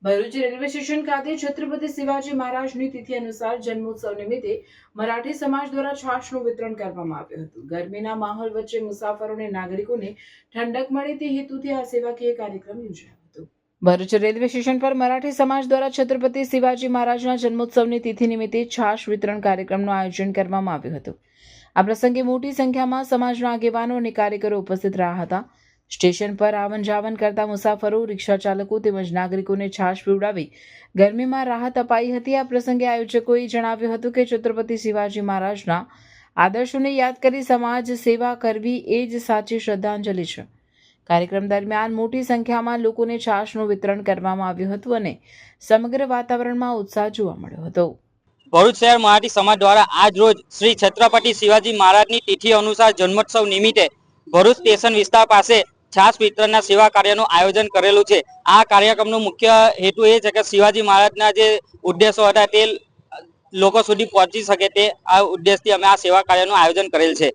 Bharuch railway station ખાતે છત્રપતિ શિવાજી મહારાજની તિથિ અનુસાર જન્મોત્સવ નિમિત્તે મરાઠી સમાજ દ્વારા છાશનું વિતરણ કરવામાં આવ્યું હતું। ગરમીના માહોલ વચ્ચે મુસાફરોને નાગરિકોને ઠંડક મળે તે હેતુથી આ સેવાકીય કાર્યક્રમ યોજાયો હતો। ભરૂચ રેલવે સ્ટેશન પર મરાઠી સમાજ દ્વારા છત્રપતિ શિવાજી મહારાજના જન્મોત્સવની તિથિ નિમિત્તે છાશ વિતરણ કાર્યક્રમનું આયોજન કરવામાં આવ્યું હતું। આ પ્રસંગે મોટી સંખ્યામાં સમાજના આગેવાનો અને કાર્યકરો ઉપસ્થિત રહ્યા હતા। સ્ટેશન પર આવન જાવન કરતા મુસાફરો, રિક્ષા ચાલકો તેમજ નાગરિકોને છાશ પીવડાવી ગરમીમાં રાહત અપાઈ હતી। આ પ્રસંગે આયોજકોએ જણાવ્યું હતું કે છત્રપતિ શિવાજી મહારાજના આદર્શોને યાદ કરી સમાજ સેવા કરવી એ જ સાચી શ્રદ્ધાંજલિ છે। કાર્યક્રમ દરમિયાન મોટી સંખ્યામાં લોકોને છાશનું વિતરણ કરવામાં આવ્યું હતું અને સમગ્ર વાતાવરણમાં ઉત્સાહ જોવા મળ્યો હતો। ભરૂચ શહેર મરાઠી સમાજ દ્વારા આજ રોજ શ્રી છત્રપતિ શિવાજી મહારાજની તિથિ અનુસાર જન્મોત્સવ નિમિત્તે ભરૂચ સ્ટેશન વિસ્તાર પાસે છાશ વિતરણના સેવા કાર્યનું આયોજન કરેલું છે। આ કાર્યક્રમનો મુખ્ય હેતુ એ છે કે શિવાજી મહારાજના જે ઉદ્દેશો હતા તે લોકો સુધી પહોંચી શકે તે આ ઉદ્દેશથી અમે આ સેવા કાર્યનું આયોજન કરેલ છે।